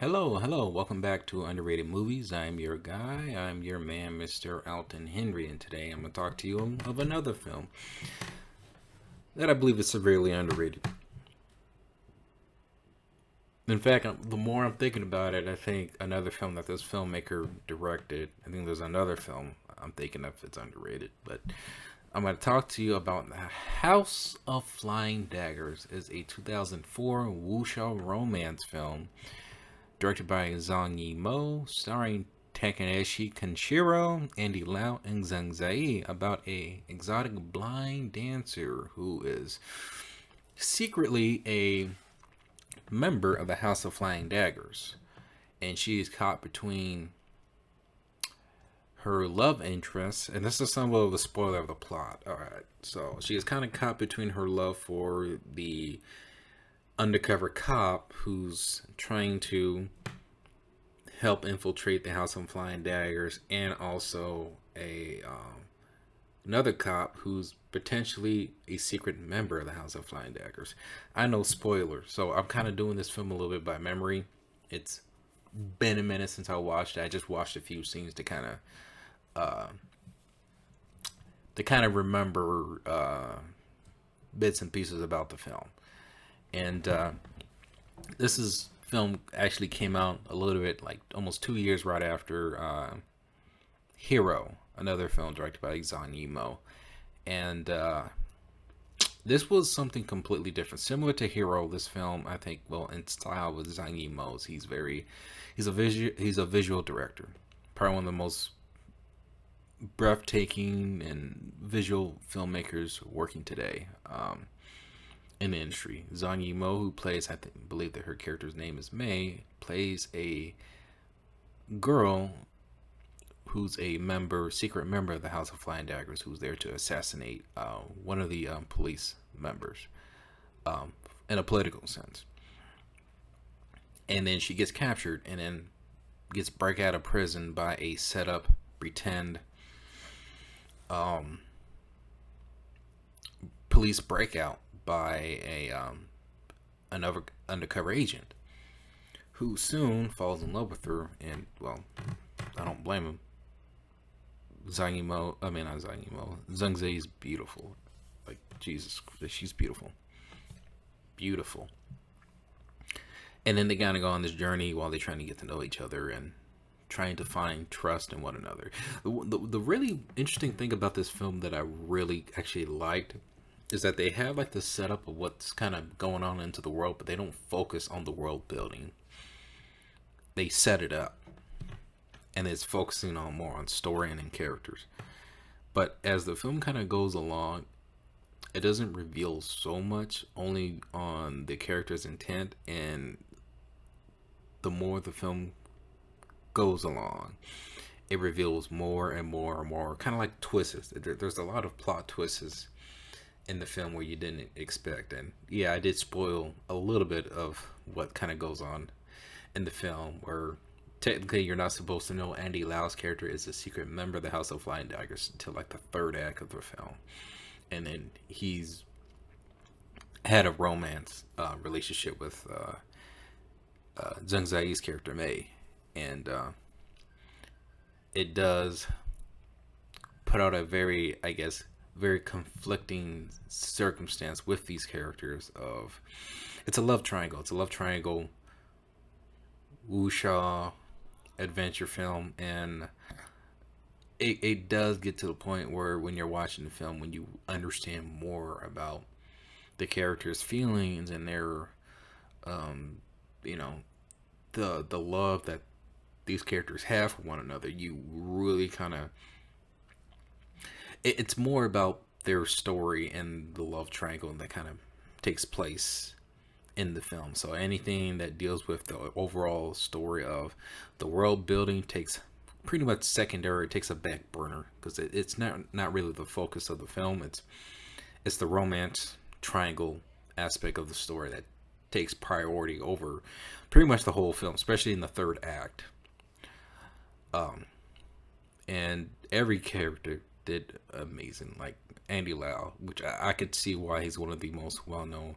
Hello, welcome back to Underrated Movies. I'm your guy, I'm your man, Mr. Alton Henry, and today I'm going to talk to you of another film that I believe is severely underrated. In fact, the more I'm thinking about it, I think another film that this filmmaker directed, I think there's another film I'm thinking of it's underrated, but I'm going to talk to you about The House of Flying Daggers. Is a 2004 wuxia romance film directed by Zhang Ziyi, starring Takeshi Kanshiro, Andy Lau, and Zhang Ziyi, about a exotic blind dancer who is secretly a member of the House of Flying Daggers, and she is caught between her love interest, and this is some of the spoiler of the plot. All right, so she is kind of caught between her love for the undercover cop who's trying to help infiltrate the House of Flying Daggers, and also a another cop who's potentially a secret member of the House of Flying Daggers. I know spoilers, so I'm kind of doing this film a little bit by memory. It's been a minute since I watched it. I just watched a few scenes to kind of remember bits and pieces about the film. And this is film actually came out a little bit like almost 2 years right after Hero, another film directed by Zhang Ziyi, and this was something completely different, similar to Hero. This film, I think, well, in style with Zhang Ziyi, he's a visual director, probably one of the most breathtaking and visual filmmakers working today. In the industry. Zhang Ziyi, who plays, believe that her character's name is Mei, plays a girl who's a secret member of the House of Flying Daggers, who's there to assassinate one of the police members, in a political sense. And then she gets captured, and then gets break out of prison by a setup pretend police breakout by another undercover agent who soon falls in love with her, and well, I don't blame him. Not Zhang Ziyi is beautiful. Like, Jesus, she's beautiful. Beautiful. And then they gotta go on this journey while they're trying to get to know each other and trying to find trust in one another. The really interesting thing about this film that I really actually liked is that they have like the setup of what's kind of going on into the world, but they don't focus on the world building. They set it up, and it's focusing on more on story and characters. But as the film kind of goes along, it doesn't reveal so much, only on the character's intent. And the more the film goes along, it reveals more and more and more, kind of like twists. There's a lot of plot twists in the film where you didn't expect. And yeah, I did spoil a little bit of what kind of goes on in the film, where technically you're not supposed to know Andy Lau's character is a secret member of the House of Flying Daggers until like the third act of the film. And then he's had a romance relationship with Zhang Ziyi's character Mei. And it does put out a very, I guess, very conflicting circumstance with these characters. Of it's a love triangle. It's a love triangle wuxia adventure film, and it does get to the point where when you're watching the film, when you understand more about the characters' feelings and their you know, the love that these characters have for one another, you really kind of it's more about their story and the love triangle that kind of takes place in the film. So anything that deals with the overall story of the world building takes pretty much secondary. It takes a back burner because it's not really the focus of the film. It's the romance triangle aspect of the story that takes priority over pretty much the whole film, especially in the third act. And every character did amazing. Like Andy Lau, which I could see why he's one of the most well-known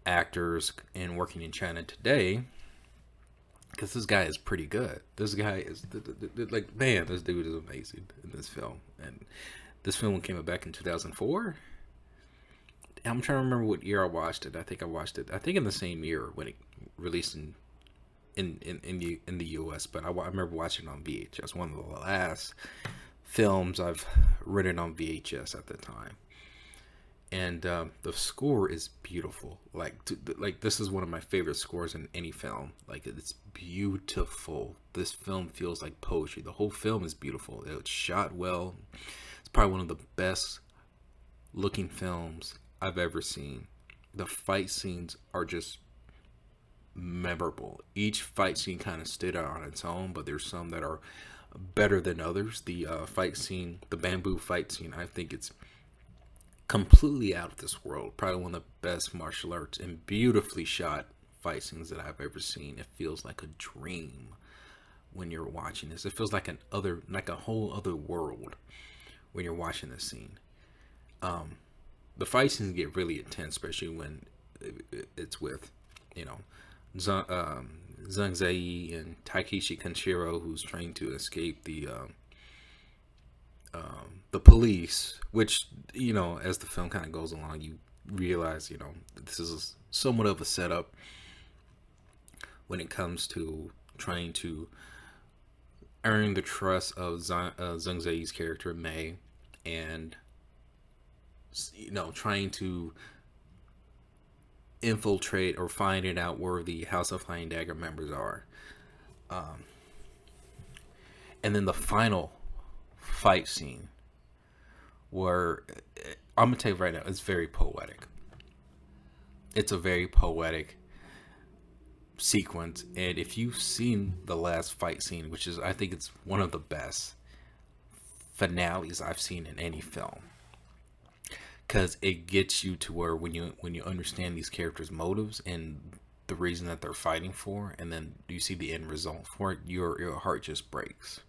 actors and working in China today, because this guy is pretty good. This guy is like, man, this dude is amazing in this film. And this film came back in 2004. I'm trying to remember what year I watched it. I think in the same year when it released in the US, but I remember watching it on VHS. One of the last films I've rented on VHS at the time. And the score is beautiful. Like this is one of my favorite scores in any film. Like, it's beautiful. This film feels like poetry. The whole film is beautiful. It's shot well. It's probably one of the best looking films I've ever seen. The fight scenes are just memorable. Each fight scene kind of stood out on its own, but there's some that are better than others. The fight scene, the bamboo fight scene, I think it's completely out of this world. Probably one of the best martial arts and beautifully shot fight scenes that I've ever seen. It feels like a dream when you're watching this. It feels like a whole other world when you're watching this scene. The fight scenes get really intense, especially when it's with, Zhang Ziyi and Takeshi Kanshiro, who's trying to escape the police, which, as the film kind of goes along, you realize, this is somewhat of a setup when it comes to trying to earn the trust of Zhang Ziyi's character, Mei, and, trying to infiltrate or finding out where the House of Flying Dagger members are. And then the final fight scene, where I'm gonna tell you right now, it's very poetic. It's a very poetic sequence, and if you've seen the last fight scene, which is, I think it's one of the best finales I've seen in any film, because it gets you to where when you understand these characters' motives and the reason that they're fighting for, and then you see the end result for it, your heart just breaks.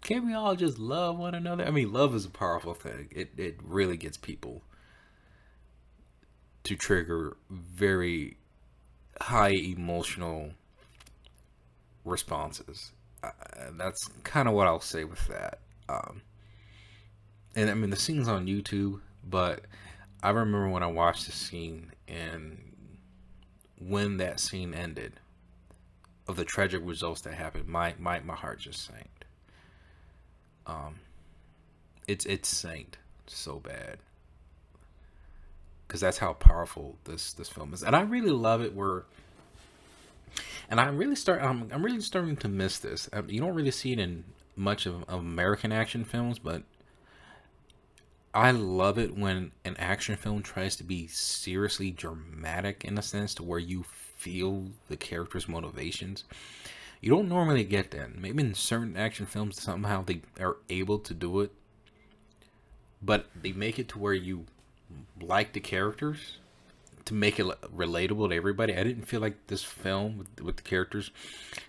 Can't we all just love one another? I mean, love is a powerful thing. It really gets people to trigger very high emotional responses. That's kind of what I'll say with that. And I mean, the scene's on YouTube, but I remember when I watched the scene, and when that scene ended, of the tragic results that happened, my heart just sank. It sank so bad, because that's how powerful this film is, and I really love it. I'm really starting to miss this. You don't really see it in much of American action films, but I love it when an action film tries to be seriously dramatic, in a sense to where you feel the character's motivations. You don't normally get that. Maybe in certain action films, somehow they are able to do it, but they make it to where you like the characters to make it relatable to everybody. I didn't feel like this film with the characters,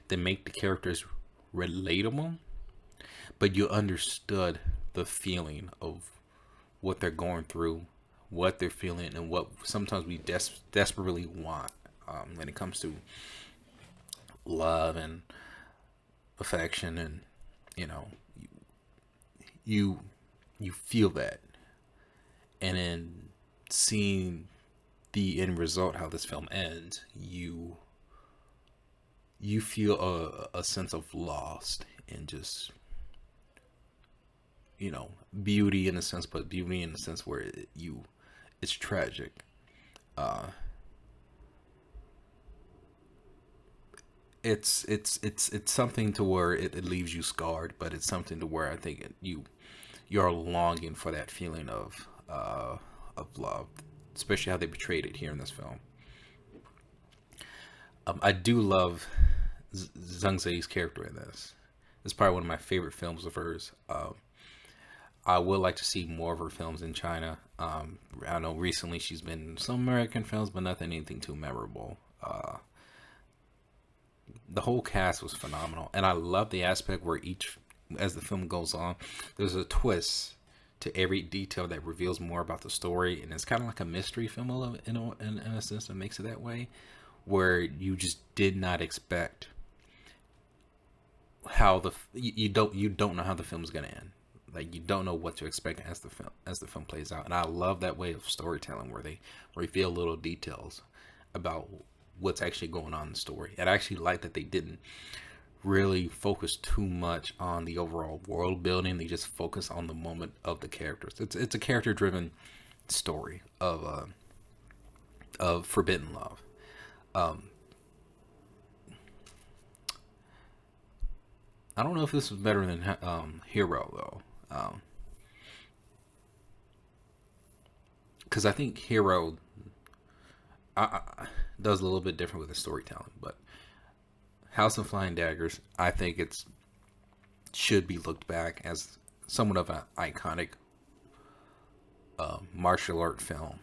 they make the characters relatable, but you understood the feeling of what they're going through, what they're feeling, and what sometimes we desperately want when it comes to love and affection, and you feel that. And then seeing the end result, how this film ends, you feel a sense of lost, and just beauty in a sense, but beauty in a sense where it's tragic. It's something to where it leaves you scarred, but it's something to where I think you're longing for that feeling of love, especially how they portrayed it here in this film. I do love Zhang Ziyi's character in this. It's probably one of my favorite films of hers. I would like to see more of her films in China. I know recently she's been in some American films, but anything too memorable. The whole cast was phenomenal, and I love the aspect where as the film goes on, there's a twist to every detail that reveals more about the story, and it's kind of like a mystery film in a sense that makes it that way, where you just did not expect how you don't know how the film's gonna end. Like, you don't know what to expect as the film plays out, and I love that way of storytelling where you reveal little details about what's actually going on in the story. And I actually like that they didn't really focus too much on the overall world building. They just focus on the moment of the characters. It's a character driven story of forbidden love. I don't know if this was better than Hero though, because I think Hero does a little bit different with the storytelling. But House of Flying Daggers, I think it's should be looked back as somewhat of an iconic martial art film,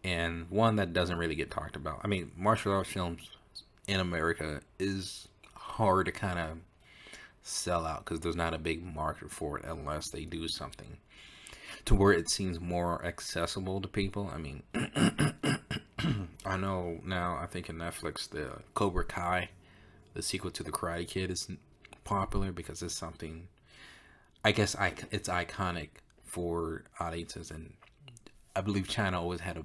and one that doesn't really get talked about. I mean, martial arts films in America is hard to kind of sell out because there's not a big market for it unless they do something to where it seems more accessible to people. I mean, I know now, I think in Netflix, the Cobra Kai, the sequel to the Karate Kid, is popular because it's something, I guess it's iconic for audiences, and I believe China always had a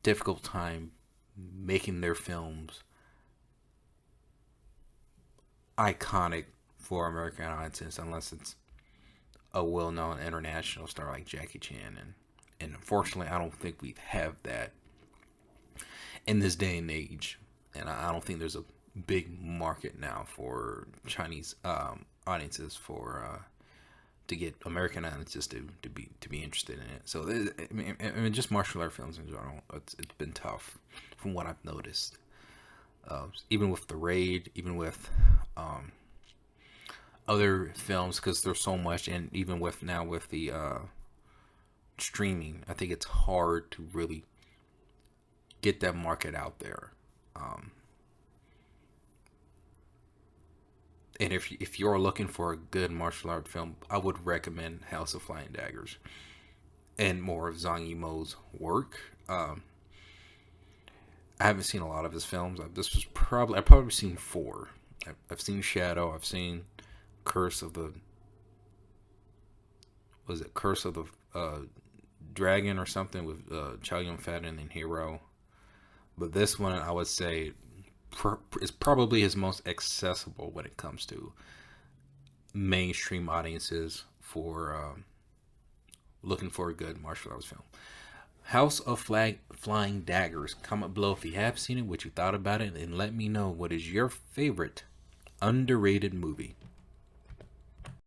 difficult time making their films iconic for American audiences unless it's a well-known international star like Jackie Chan, and unfortunately I don't think we have that in this day and age, and I don't think there's a big market now for Chinese audiences for to get American audiences to be interested in it. So I mean, just martial art films in general, it's been tough from what I've noticed. Even with The Raid, even with other films, because there's so much, and even with now with the streaming, I think it's hard to really get that market out there. And if you're looking for a good martial art film, I would recommend House of Flying Daggers and more of Zhang Yimou's work. I haven't seen a lot of his films. I've probably seen 4. I've seen Shadow. I've seen Curse of the Dragon or something with Chow Yun-fat, and then Hero. But this one, I would say, is probably his most accessible when it comes to mainstream audiences for looking for a good martial arts film. House of Flying Daggers. Comment below if you have seen it, what you thought about it, and let me know what is your favorite underrated movie.